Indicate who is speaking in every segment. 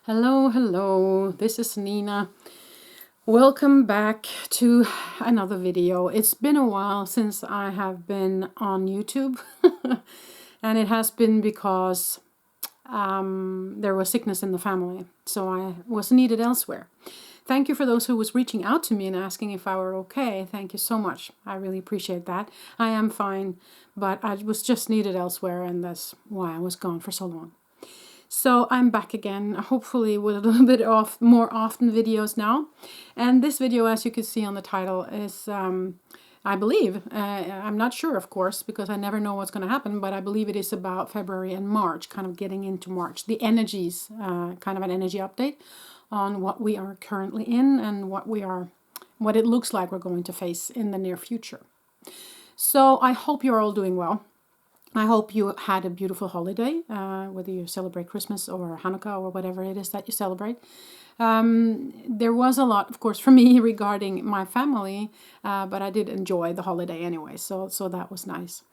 Speaker 1: Hello, hello, this is Nina. Welcome back to another video. It's been a while since I have been on YouTube and it has been because there was sickness in the family, so I was needed elsewhere. Thank you for those who was reaching out to me and asking if I were okay. Thank you so much. I really appreciate that. I am fine, but I was just needed elsewhere, and that's why I was gone for so long. So I'm back again, hopefully with a little bit of more often videos now. And this video, as you can see on the title, is, I believe, I'm not sure of course, because I never know what's going to happen, but I believe it is about February and March, kind of getting into March. The energies, kind of an energy update on what we are currently in and what it looks like we're going to face in the near future. So I hope you're all doing well. I hope you had a beautiful holiday, whether you celebrate Christmas or Hanukkah or whatever it is that you celebrate. There was a lot, of course, for me regarding my family, but I did enjoy the holiday anyway, so that was nice.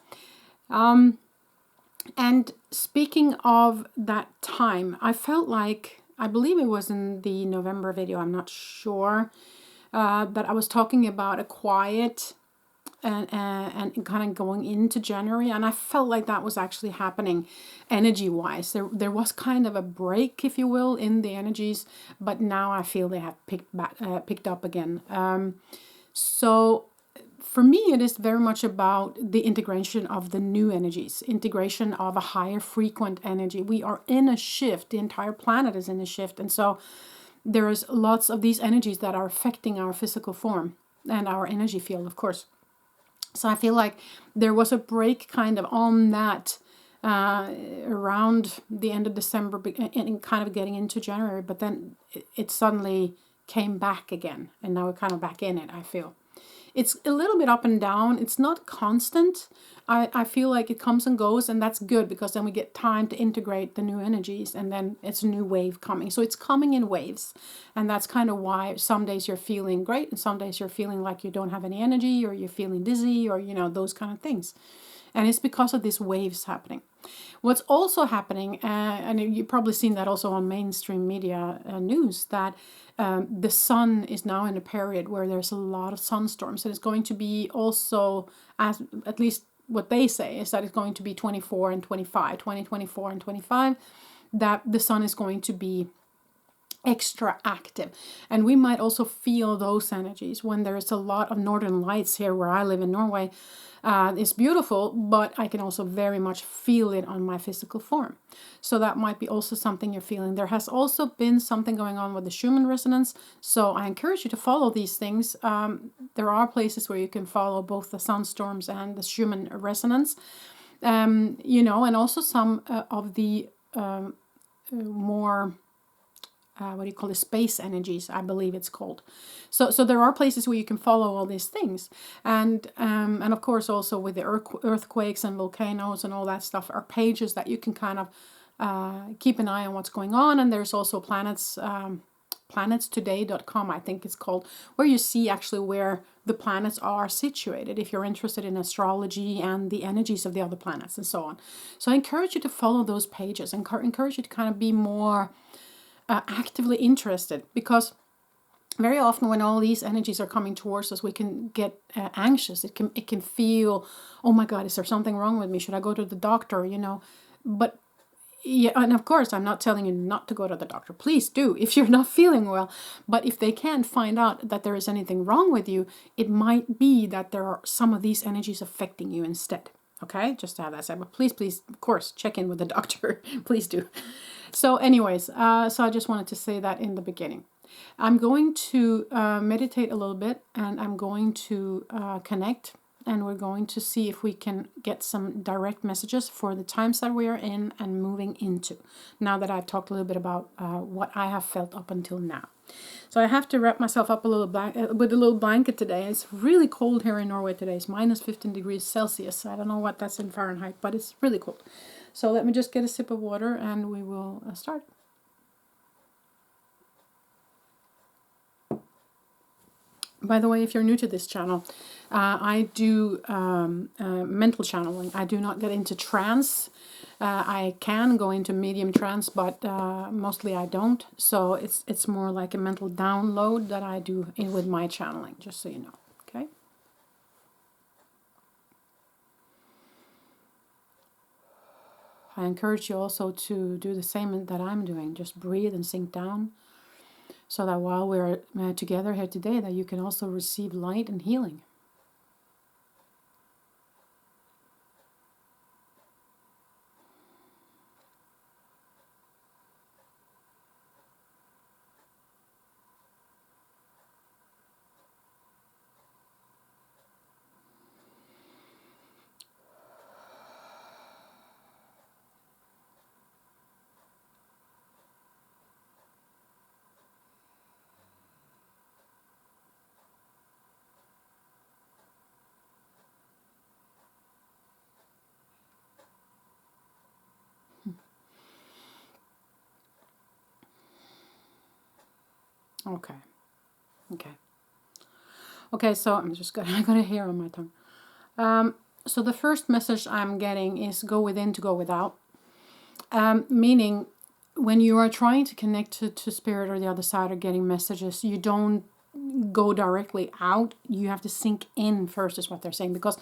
Speaker 1: And speaking of that time, I felt like, I believe it was in the November video, I'm not sure, but I was talking about a quiet and kind of going into January, and I felt like that was actually happening energy-wise. There was kind of a break, if you will, in the energies, but now I feel they have picked up again. So for me, it is very much about the integration of the new energies, integration of a higher frequent energy. We are in a shift. The entire planet is in a shift, and so there is lots of these energies that are affecting our physical form and our energy field, of course. So I feel like there was a break kind of on that around the end of December and kind of getting into January, but then it suddenly came back again, and now we're kind of back in it, I feel. It's a little bit up and down. It's not constant. I feel like it comes and goes, and that's good because then we get time to integrate the new energies, and then it's a new wave coming. So it's coming in waves, and that's kind of why some days you're feeling great and some days you're feeling like you don't have any energy, or you're feeling dizzy, or those kind of things. And it's because of these waves happening. What's also happening, and you've probably seen that also on mainstream media news, that the sun is now in a period where there's a lot of sunstorms. And it's going to be also, as at least what they say, is that it's going to be 2024 and 25, that the sun is going to be extra active. And we might also feel those energies when there's a lot of northern lights here where I live in Norway. It's beautiful, but I can also very much feel it on my physical form. So that might be also something you're feeling. There has also been something going on with the Schumann resonance. So I encourage you to follow these things. There are places where you can follow both the sunstorms and the Schumann resonance. And also some of the more what do you call it, space energies, I believe it's called. So there are places where you can follow all these things, and of course also with the earthquakes and volcanoes and all that stuff are pages that you can kind of keep an eye on what's going on. And there's also planetstoday.com, I think it's called, where you see actually where the planets are situated if you're interested in astrology and the energies of the other planets and so on. So I encourage you to follow those pages and encourage you to kind of be more actively interested, because very often when all these energies are coming towards us, we can get anxious. It can feel, oh my God, is there something wrong with me? Should I go to the doctor? But yeah, and of course, I'm not telling you not to go to the doctor. Please do if you're not feeling well. But if they can't find out that there is anything wrong with you, it might be that there are some of these energies affecting you instead. Okay, just to have that said. But please, of course, check in with the doctor. Please do. So anyways, so I just wanted to say that in the beginning. I'm going to meditate a little bit, and I'm going to connect, and we're going to see if we can get some direct messages for the times that we are in and moving into, now that I've talked a little bit about what I have felt up until now. So I have to wrap myself up a little with a little blanket today. It's really cold here in Norway today. It's minus 15 degrees Celsius. I don't know what that's in Fahrenheit, but it's really cold. So let me just get a sip of water and we will start. By the way, if you're new to this channel, I do mental channeling. I do not get into trance I can go into medium trance, but mostly I don't. So it's more like a mental download that I do with my channeling, just so you know. Okay. I encourage you also to do the same that I'm doing. Just breathe and sink down, so that while we're together here today, that you can also receive light and healing. Okay. Okay. Okay, so I'm just gonna, I got a hair on my tongue. So the first message I'm getting is go within to go without. Meaning, when you are trying to connect to spirit or the other side or getting messages, you don't go directly out. You have to sink in first, is what they're saying. Because,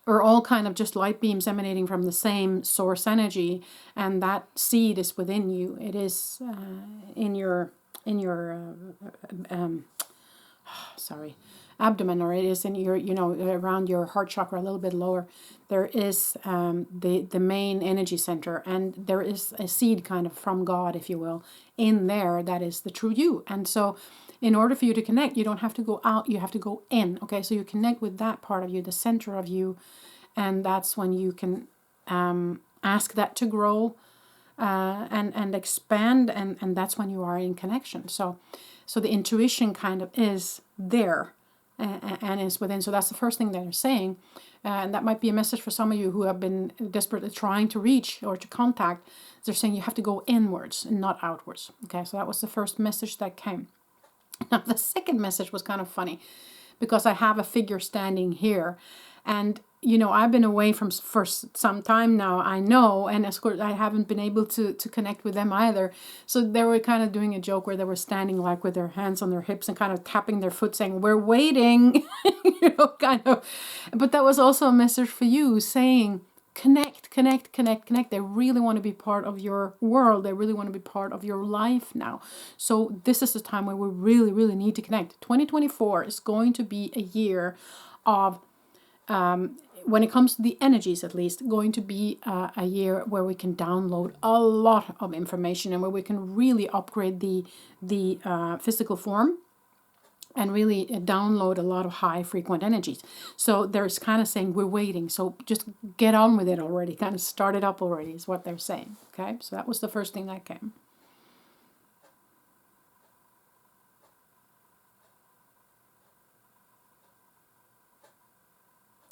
Speaker 1: we're all kind of just light beams emanating from the same source energy, and that seed is within you. It is in your abdomen, or it is in your, around your heart chakra, a little bit lower. There is the main energy center, and there is a seed kind of from God, if you will, in there that is the true you. And so in order for you to connect, you don't have to go out, you have to go in. Okay, so you connect with that part of you, the center of you, and that's when you can ask that to grow and expand, and that's when you are in connection. So the intuition kind of is there and is within. So that's the first thing that they're saying. And that might be a message for some of you who have been desperately trying to reach or to contact. They're saying you have to go inwards and not outwards. Okay, so that was the first message that came. Now, the second message was kind of funny, because I have a figure standing here. And, I've been away for some time now, I know, and of course I haven't been able to connect with them either. So they were kind of doing a joke where they were standing like with their hands on their hips and kind of tapping their foot saying, we're waiting, kind of. But that was also a message for you saying, connect, connect, connect, connect. They really want to be part of your world. They really want to be part of your life now. So this is the time where we really, really need to connect. 2024 is going to be a year of, when it comes to the energies at least, going to be a year where we can download a lot of information and where we can really upgrade the physical form and really download a lot of high frequent energies. So there's kind of saying we're waiting. So just get on with it already. Kind of start it up already is what they're saying. Okay, so that was the first thing that came.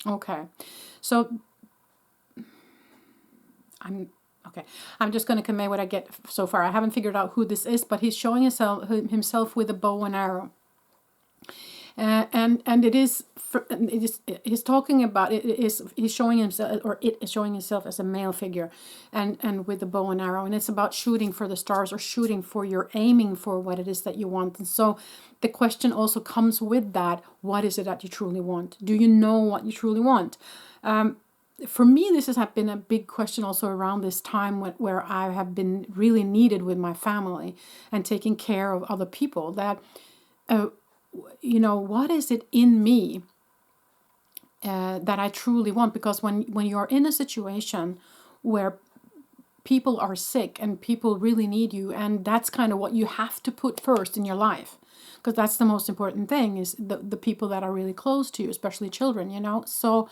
Speaker 1: Okay, so I'm just going to convey what I get so far. I haven't figured out who this is, but he's showing himself with a bow and arrow. And he's talking about he's showing himself, or it is showing himself as a male figure, and with the bow and arrow, and it's about shooting for the stars, or shooting for, you're aiming for what it is that you want. And so the question also comes with that: what is it that you truly want? Do you know what you truly want? For me, this has been a big question also around this time where I have been really needed with my family and taking care of other people. That what is it in me that I truly want? Because when you're in a situation where people are sick and people really need you, and that's kind of what you have to put first in your life, because that's the most important thing, is the people that are really close to you, especially children, so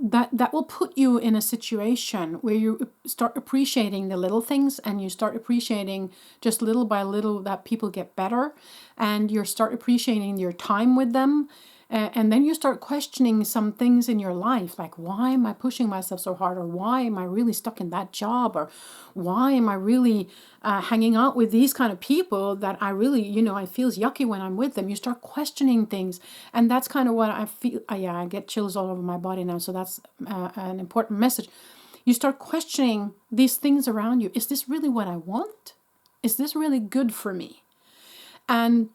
Speaker 1: that will put you in a situation where you start appreciating the little things, and you start appreciating just little by little that people get better, and you start appreciating your time with them, And then you start questioning some things in your life, like, why am I pushing myself so hard? Or why am I really stuck in that job? Or why am I really hanging out with these kind of people that I really, it feels yucky when I'm with them. You start questioning things. And that's kind of what I feel. Yeah, I get chills all over my body now. So that's an important message. You start questioning these things around you. Is this really what I want? Is this really good for me? And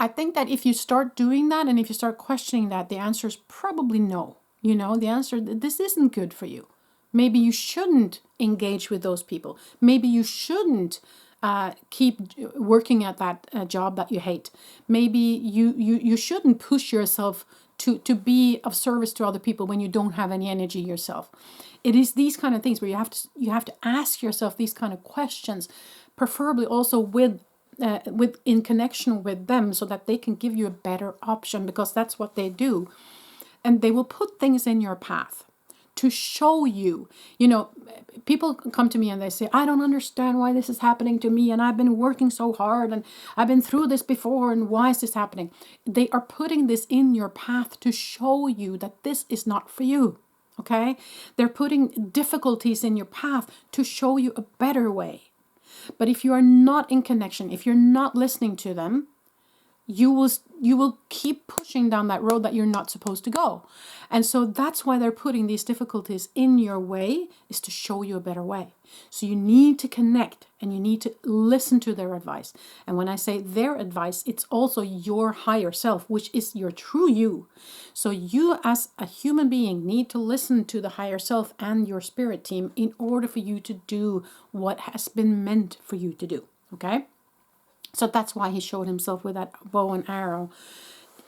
Speaker 1: I think that if you start doing that and if you start questioning that, the answer is probably no. The answer, this isn't good for you. Maybe you shouldn't engage with those people. Maybe you shouldn't keep working at that job that you hate. Maybe you shouldn't push yourself to be of service to other people when you don't have any energy yourself. It is these kind of things where you have to ask yourself these kind of questions, preferably also with in connection with them, so that they can give you a better option, because that's what they do. And they will put things in your path to show you. People come to me and they say, I don't understand why this is happening to me, and I've been working so hard, and I've been through this before, and why is this happening? They are putting this in your path to show you that this is not for you. Okay? They're putting difficulties in your path to show you a better way. But if you are not in connection, if you're not listening to them, you will keep pushing down that road that you're not supposed to go. And so that's why they're putting these difficulties in your way, is to show you a better way. So you need to connect and you need to listen to their advice. And when I say their advice, it's also your higher self, which is your true you. So you as a human being need to listen to the higher self and your spirit team in order for you to do what has been meant for you to do. Okay? So that's why he showed himself with that bow and arrow,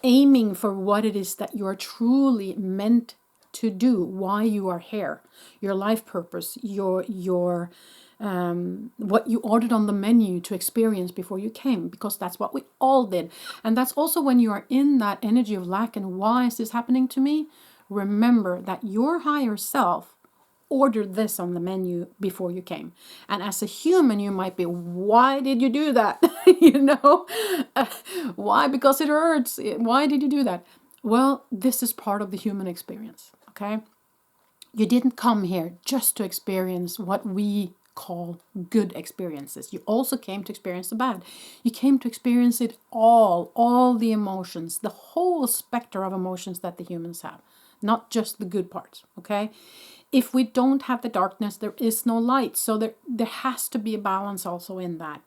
Speaker 1: aiming for what it is that you are truly meant to do, why you are here, your life purpose, your what you ordered on the menu to experience before you came, because that's what we all did. And that's also when you are in that energy of lack and why is this happening to me? Remember that your higher self ordered this on the menu before you came. And as a human, you might be, why did you do that? Why? Because it hurts. Why did you do that? Well, this is part of the human experience. Okay. You didn't come here just to experience what we call good experiences. You also came to experience the bad. You came to experience it all the emotions, the whole spectrum of emotions that the humans have, not just the good parts. Okay. If we don't have the darkness, there is no light. So there has to be a balance also in that.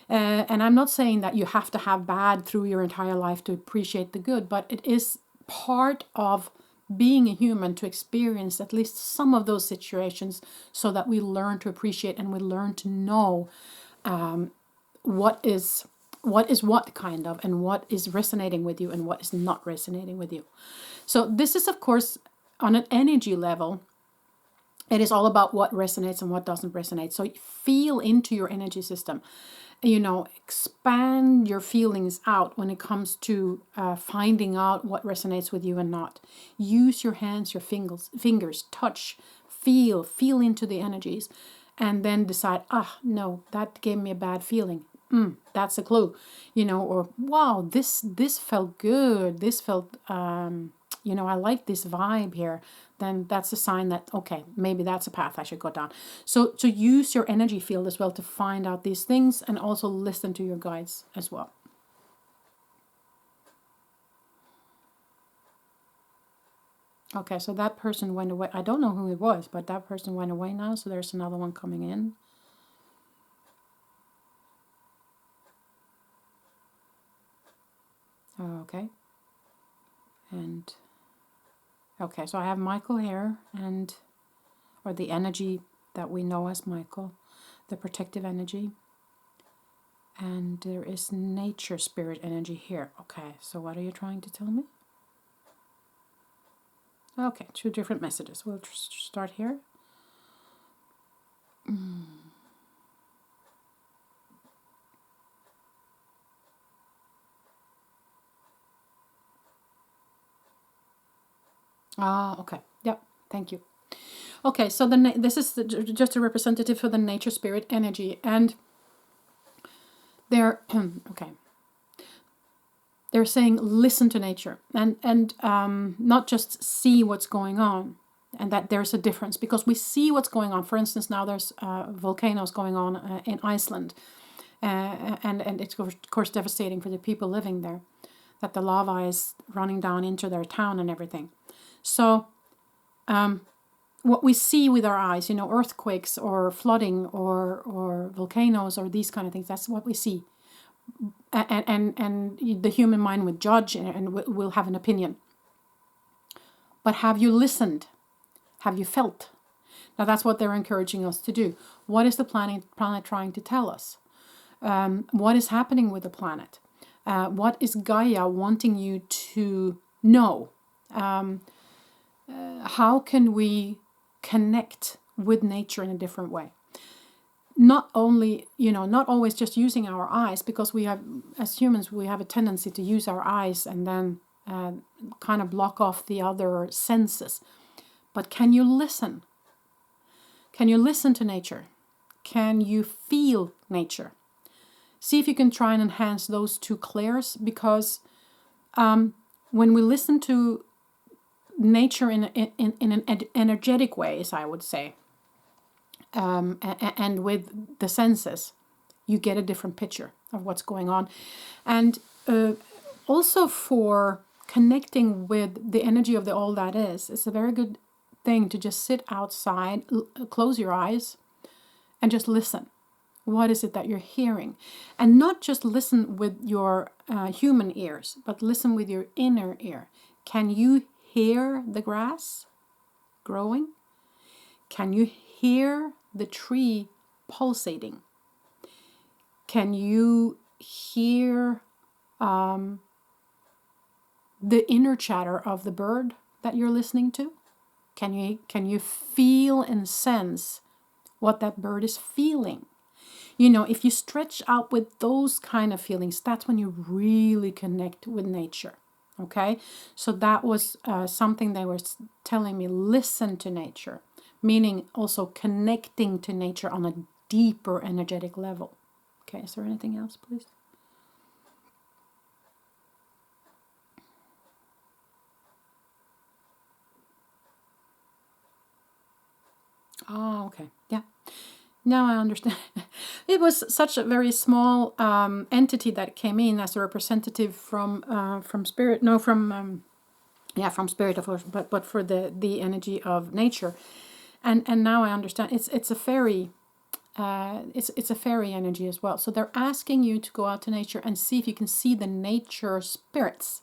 Speaker 1: And I'm not saying that you have to have bad through your entire life to appreciate the good, but it is part of being a human to experience at least some of those situations, so that we learn to appreciate and we learn to know what is what kind of, and what is resonating with you and what is not resonating with you. So this is, of course, on an energy level. It is all about what resonates and what doesn't resonate. So feel into your energy system. Expand your feelings out when it comes to finding out what resonates with you and not. Use your hands, your fingers, touch, feel into the energies, and then decide, no, that gave me a bad feeling. That's a clue, or wow, this felt good. This felt, I like this vibe here. Then that's a sign that, okay, maybe that's a path I should go down. So to use your energy field as well to find out these things, and also listen to your guides as well. Okay, so that person went away. I don't know who it was, but that person went away now. So there's another one coming in. Okay. And okay, so I have Michael here, or the energy that we know as Michael, the protective energy. And there is nature spirit energy here. Okay, so what are you trying to tell me? Okay, 2 different messages. We'll start here. Okay. Yep. Thank you. Okay, so this is just a representative for the nature spirit energy, and there. Okay. they're saying listen to nature, and not just see what's going on, and that there's a difference, because we see what's going on. For instance, now there's volcanoes going on in Iceland, and it's of course devastating for the people living there, that the lava is running down into their town and everything. So what we see with our eyes, earthquakes or flooding or volcanoes or these kind of things, that's what we see. And the human mind would judge and will have an opinion. But have you listened? Have you felt? Now that's what they're encouraging us to do. What is the planet trying to tell us? What is happening with the planet? What is Gaia wanting you to know? How can we connect with nature in a different way? Not only, not always just using our eyes, because we have, as humans, we have a tendency to use our eyes and then kind of block off the other senses. But can you listen? Can you listen to nature? Can you feel nature? See if you can try and enhance those two clairs, because when we listen to nature in an energetic way, as I would say, and with the senses, you get a different picture of what's going on. And also for connecting with the energy of the all that is, it's a very good thing to just sit outside, close your eyes, and just listen. What is it that you're hearing? And not just listen with your human ears, but listen with your inner ear. Can you hear the grass growing? Can you hear the tree pulsating? Can you hear the inner chatter of the bird that you're listening to? Can you feel and sense what that bird is feeling? If you stretch out with those kind of feelings, that's when you really connect with nature. Okay? So that was something they were telling me, listen to nature, meaning also connecting to nature on a deeper energetic level. Okay, is there anything else, please? Oh, okay. Yeah. Now I understand. It was such a very small entity that came in as a representative from spirit. No, from spirit, of course, but for the energy of nature, and now I understand. It's a fairy. It's a fairy energy as well. So they're asking you to go out to nature and see if you can see the nature spirits.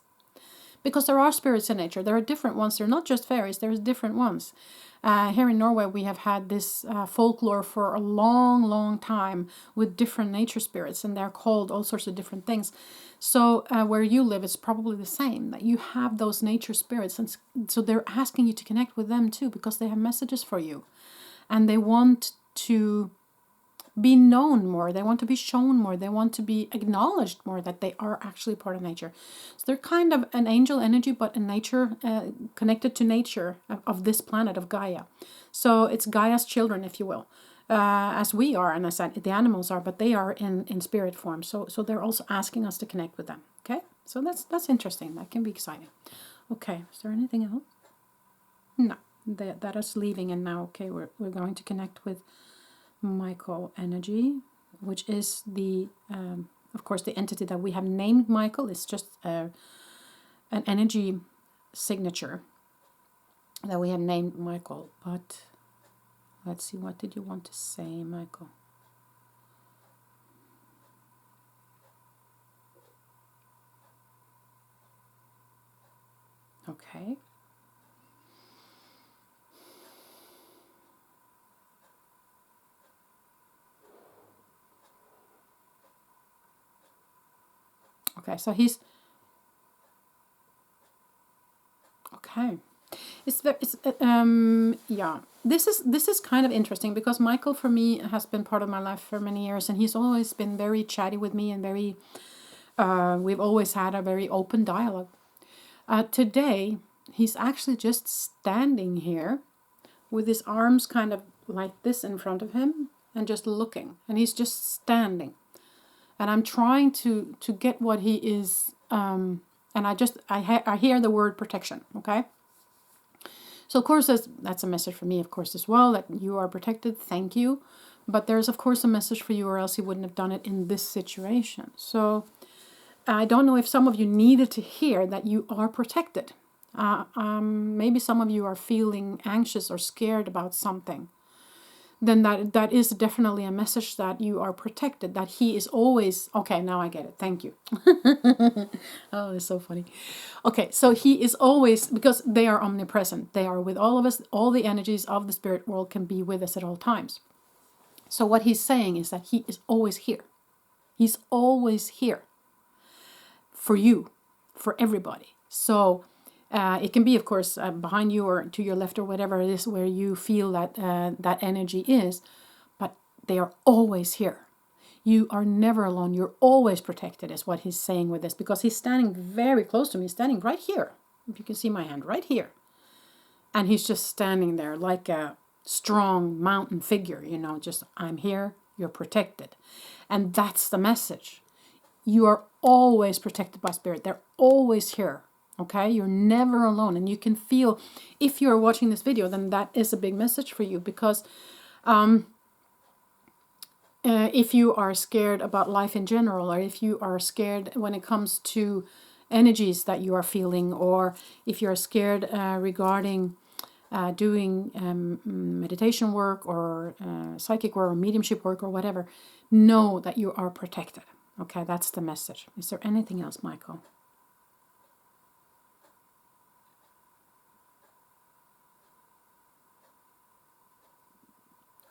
Speaker 1: Because there are spirits in nature. There are different ones. They're not just fairies. There's different ones. Here in Norway, we have had this folklore for a long, long time with different nature spirits, and they're called all sorts of different things. So where you live, it's probably the same, that you have those nature spirits. And so they're asking you to connect with them too, because they have messages for you. And they want to be known more, they want to be shown more, they want to be acknowledged more, that they are actually part of nature. So they're kind of an angel energy, but in nature, connected to nature of this planet, of Gaia. So it's Gaia's children, if you will, as we are, and as the animals are, but they are in spirit form. So they're also asking us to connect with them. Okay, so that's interesting. That can be exciting. Okay, is there anything else? No, that is leaving, and now we're going to connect with Michael energy, which is the of course the entity that we have named Michael. Is just an energy signature that we have named Michael. But let's see, what did you want to say, Michael? Okay. Okay, so he's okay. Yeah. This is kind of interesting, because Michael for me has been part of my life for many years, and he's always been very chatty with me and very. We've always had a very open dialogue. Today, he's actually just standing here, with his arms kind of like this in front of him, and just looking, and he's just standing. And I'm trying to get what he is and I hear the word protection, okay? So of course that's a message for me, of course, as well, that you are protected, thank you. But there's of course a message for you, or else he wouldn't have done it in this situation. So I don't know if some of you needed to hear that you are protected. Maybe some of you are feeling anxious or scared about something. Then that is definitely a message that you are protected, that he is always, okay, now I get it, thank you. Oh, it's so funny. Okay, so he is always, because they are omnipresent, they are with all of us, all the energies of the spirit world can be with us at all times. So what he's saying is that he is always here. He's always here for you, for everybody. So it can be, of course, behind you or to your left or whatever it is where you feel that that energy is, but they are always here. You are never alone. You're always protected, is what he's saying with this, because he's standing very close to me. He's standing right here. If you can see my hand, right here. And he's just standing there like a strong mountain figure, you know, just, I'm here, you're protected. And that's the message. You are always protected by spirit. They're always here. Okay, you're never alone, and you can feel, if you're watching this video, then that is a big message for you, because if you are scared about life in general, or if you are scared when it comes to energies that you are feeling, or if you're scared regarding doing meditation work or psychic work or mediumship work or whatever, know that you are protected. Okay, that's the message. Is there anything else, Michael?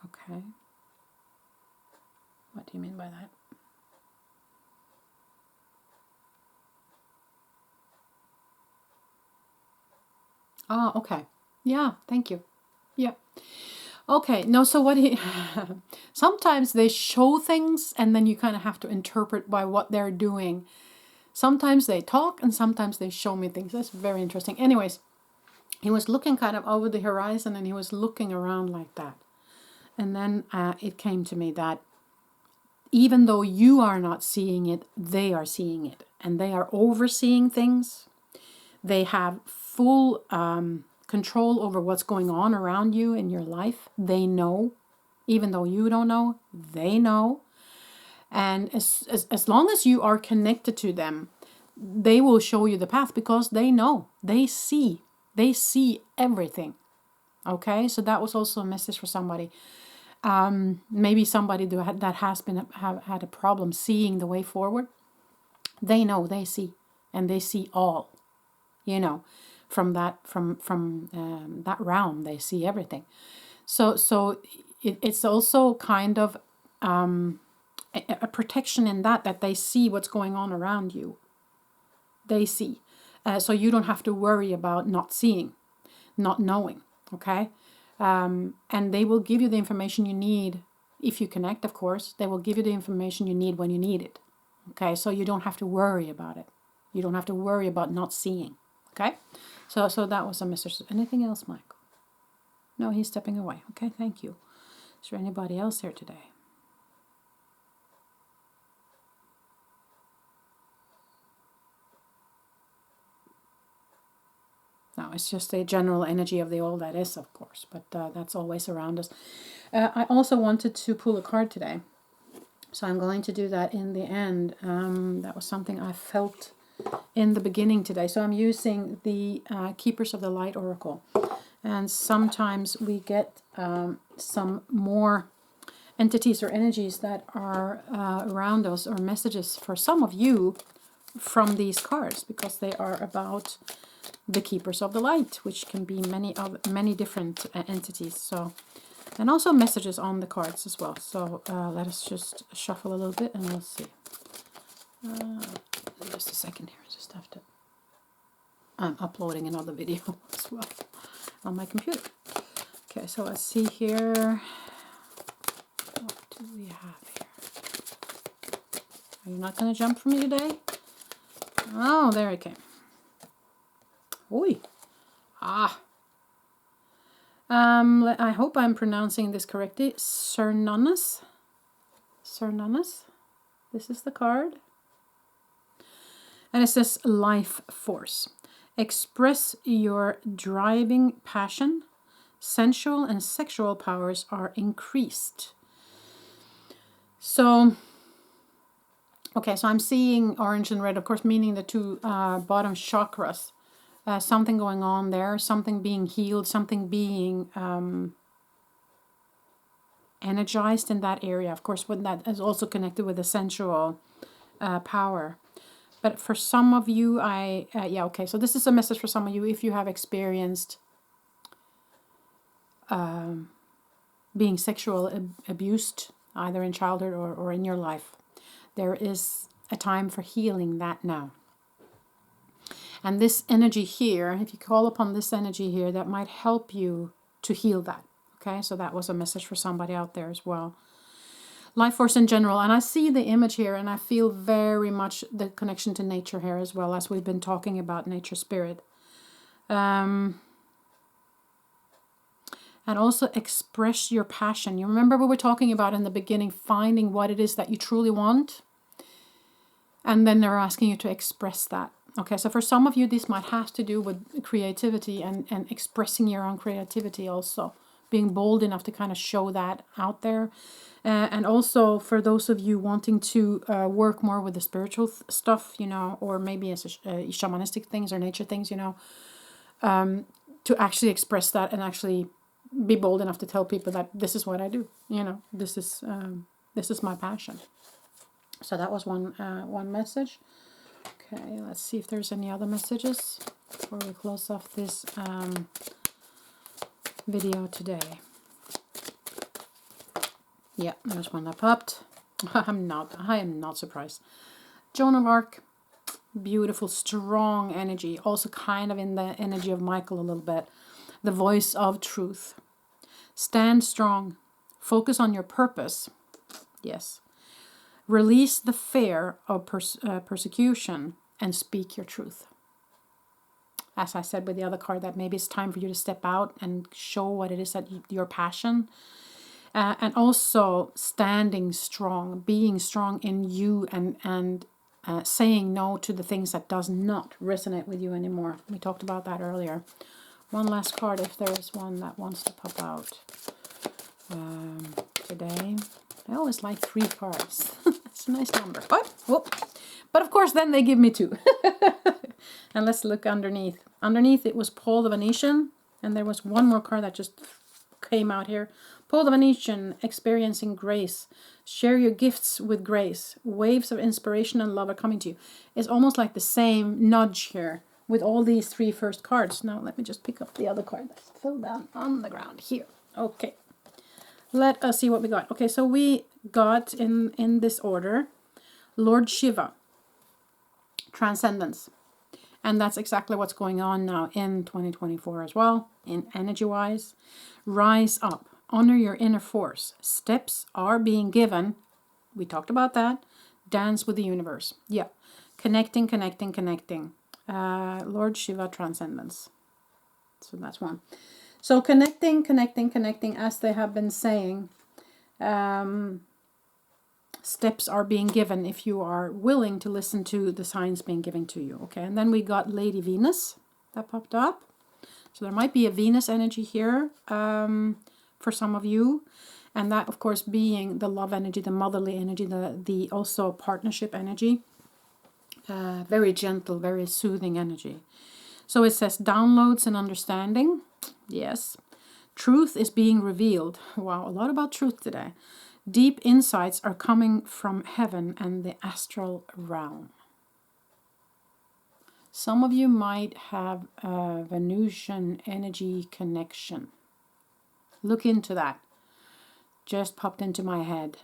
Speaker 1: Okay. What do you mean by that? Ah, okay. Yeah, thank you. Yeah. Okay, no, so what he... sometimes they show things and then you kind of have to interpret by what they're doing. Sometimes they talk and sometimes they show me things. That's very interesting. Anyways, he was looking kind of over the horizon and he was looking around like that. And then it came to me that even though you are not seeing it, they are seeing it. And they are overseeing things. They have full control over what's going on around you in your life. They know. Even though you don't know, they know. And as long as you are connected to them, they will show you the path, because they know. They see. They see everything. Okay, so that was also a message for somebody. Maybe somebody that has been had a problem seeing the way forward. They know, they see, and they see all. You know, from that that realm, they see everything. So it's also kind of a protection in that they see what's going on around you. They see, so you don't have to worry about not seeing, not knowing. Okay. And they will give you the information you need if you connect, of course. They will give you the information you need when you need it. Okay, so you don't have to worry about it. You don't have to worry about not seeing. Okay, so that was a message. Anything else, Michael? No, he's stepping away. Okay, thank you. Is there anybody else here today? No, it's just the general energy of the all that is, of course, but that's always around us. I also wanted to pull a card today, so I'm going to do that in the end. That was something I felt in the beginning today. So I'm using the Keepers of the Light Oracle, and sometimes we get some more entities or energies that are around us, or messages for some of you from these cards, because they are about the Keepers of the Light, which can be many different entities. So, and also messages on the cards as well. So let us just shuffle a little bit and we'll see. Just a second here. I just have to. I'm uploading another video as well on my computer. Okay, so let's see here. What do we have here? Are you not going to jump for me today? Oh, there it came. Oi. Ah. I hope I'm pronouncing this correctly. Cernunnos. Cernunnos. This is the card. And it says life force. Express your driving passion. Sensual and sexual powers are increased. So, okay, so I'm seeing orange and red, of course, meaning the two bottom chakras. Something going on there, something being healed, something being energized in that area. Of course, when that is also connected with the sensual power. But for some of you, yeah, okay, so this is a message for some of you if you have experienced being sexual abused, either in childhood or in your life. There is a time for healing that now. And this energy here, if you call upon this energy here, that might help you to heal that. Okay, so that was a message for somebody out there as well. Life force in general, and I see the image here, and I feel very much the connection to nature here as well, as we've been talking about nature spirit. And also express your passion. You remember we were talking about in the beginning, finding what it is that you truly want, and then they're asking you to express that. Okay, so for some of you, this might have to do with creativity and expressing your own creativity also. Being bold enough to kind of show that out there. And also for those of you wanting to work more with the spiritual stuff, you know, or maybe as shamanistic things or nature things, you know, to actually express that and actually be bold enough to tell people that this is what I do, you know, this is my passion. So that was one message. Okay, let's see if there's any other messages before we close off this video today. Yeah, there's one that popped. I am not surprised. Joan of Arc, beautiful, strong energy. Also kind of in the energy of Michael a little bit. The voice of truth. Stand strong. Focus on your purpose. Yes. Release the fear of persecution and speak your truth. As I said with the other card, that maybe it's time for you to step out and show what it is that your passion. And also standing strong, being strong in you, and saying no to the things that does not resonate with you anymore. We talked about that earlier. One last card, if there is one that wants to pop out today. I always like 3 cards. It's a nice number. But of course, then they give me 2. And let's look underneath. Underneath, it was Paul the Venetian, and there was one more card that just came out here. Paul the Venetian, experiencing grace. Share your gifts with grace. Waves of inspiration and love are coming to you. It's almost like the same nudge here with all these 3 first cards. Now let me just pick up the other card that fell down on the ground here. Okay. Let us see what we got. Okay, so we got in this order, Lord Shiva, transcendence. And that's exactly what's going on now in 2024 as well, in energy-wise. Rise up. Honor your inner force. Steps are being given. We talked about that. Dance with the universe. Yeah. Connecting. Lord Shiva, transcendence. So that's one. So connecting, as they have been saying. Steps are being given if you are willing to listen to the signs being given to you. Okay, and then we got Lady Venus that popped up. So there might be a Venus energy here for some of you. And that, of course, being the love energy, the motherly energy, the also partnership energy. Very gentle, very soothing energy. So it says downloads and understanding. Yes. Truth is being revealed. Wow, a lot about truth today. Deep insights are coming from heaven and the astral realm. Some of you might have a Venusian energy connection. Look into that. Just popped into my head.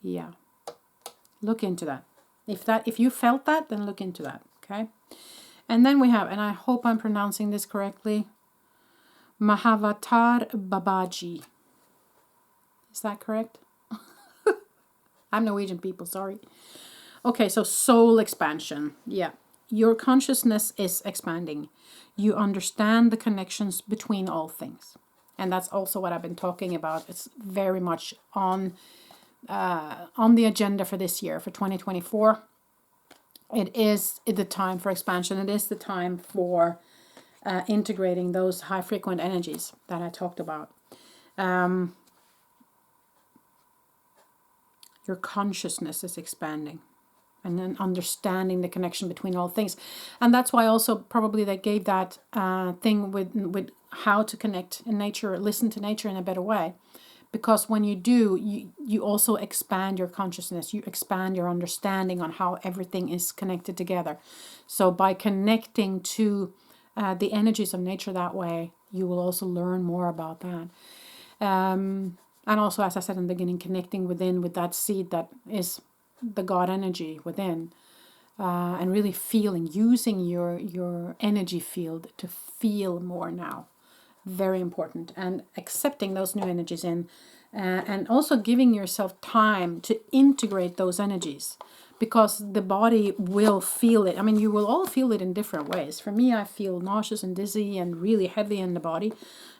Speaker 1: Yeah. Look into that. If you felt that, then look into that. Okay. And then we have, and I hope I'm pronouncing this correctly, Mahavatar Babaji. Is that correct? I'm Norwegian, people, sorry. Okay, so soul expansion. Yeah, your consciousness is expanding. You understand the connections between all things. And that's also what I've been talking about. It's very much on the agenda for this year, for 2024. it is the time for expansion. It is the time for integrating those high frequent energies that I talked about. Your consciousness is expanding, and then understanding the connection between all things. And that's why also probably they gave that thing with how to connect in nature, listen to nature in a better way. Because when you do, you also expand your consciousness, you expand your understanding on how everything is connected together. So by connecting to the energies of nature that way, you will also learn more about that. And also, as I said in the beginning, connecting within with that seed that is the God energy within, and really feeling, using your energy field to feel more now. Very important. And accepting those new energies in, and also giving yourself time to integrate those energies, because the body will feel it. I mean, you will all feel it in different ways. For me, I feel nauseous and dizzy and really heavy in the body.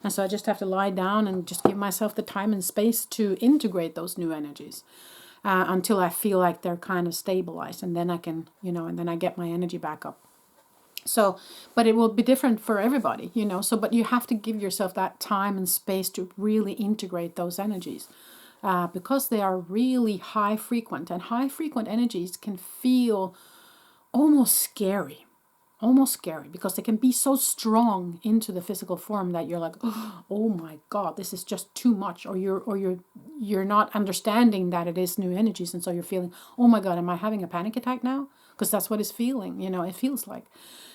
Speaker 1: And so I just have to lie down and just give myself the time and space to integrate those new energies. Until I feel like they're kind of stabilized, and then I can, and then I get my energy back up. So, but it will be different for everybody, so, but you have to give yourself that time and space to really integrate those energies, because they are really high frequent, and high frequent energies can feel almost scary, because they can be so strong into the physical form that you're like, oh my God, this is just too much. Or you're not understanding that it is new energies. And so you're feeling, oh my God, am I having a panic attack now? Because that's what it's feeling, it feels like.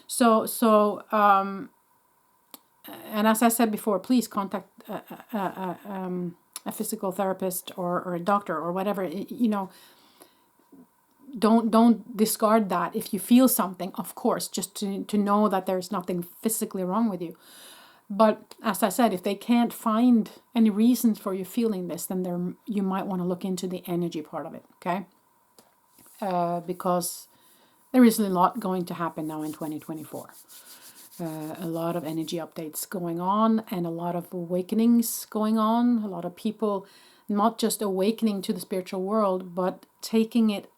Speaker 1: So, and as I said before, please contact a physical therapist or a doctor or whatever, Don't discard that if you feel something, of course, just to know that there's nothing physically wrong with you. But as I said, if they can't find any reasons for you feeling this, then you might want to look into the energy part of it, okay? Because there is a lot going to happen now in 2024. A lot of energy updates going on, and a lot of awakenings going on. A lot of people not just awakening to the spiritual world, but taking it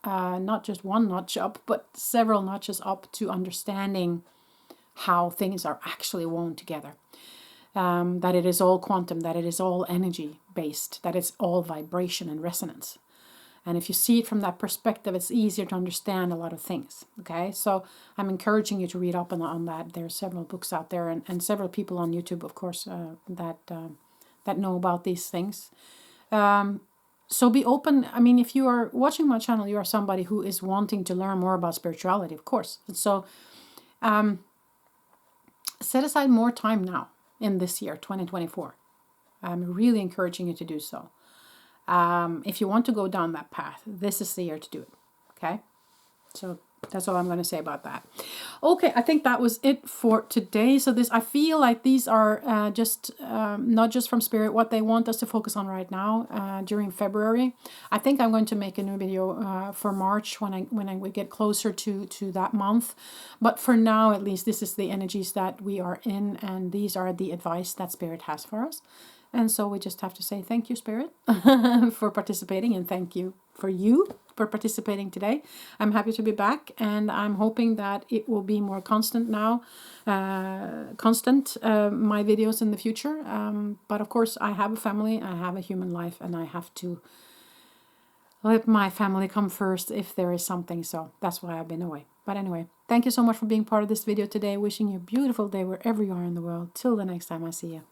Speaker 1: not just one notch up, but several notches up to understanding how things are actually woven together. That it is all quantum, that it is all energy based, that it's all vibration and resonance. And if you see it from that perspective, it's easier to understand a lot of things. Okay, so I'm encouraging you to read up on that. There are several books out there, and several people on YouTube, of course, that know about these things. So be open. I mean, if you are watching my channel, you are somebody who is wanting to learn more about spirituality, of course. And so set aside more time now in this year, 2024. I'm really encouraging you to do so. If you want to go down that path, this is the year to do it. Okay? So that's all I'm going to say about that. Okay, I think that was it for today. So I feel like these are just not just from Spirit, what they want us to focus on right now during February. I think I'm going to make a new video for March when we get closer to that month. But for now, at least, this is the energies that we are in, and these are the advice that Spirit has for us. And so we just have to say thank you, Spirit, for participating, and thank you for participating today. I'm happy to be back, and I'm hoping that it will be more constant now, my videos in the future. But of course, I have a family, I have a human life, and I have to let my family come first if there is something. So that's why I've been away. But anyway, thank you so much for being part of this video today. Wishing you a beautiful day wherever you are in the world. Till the next time I see you.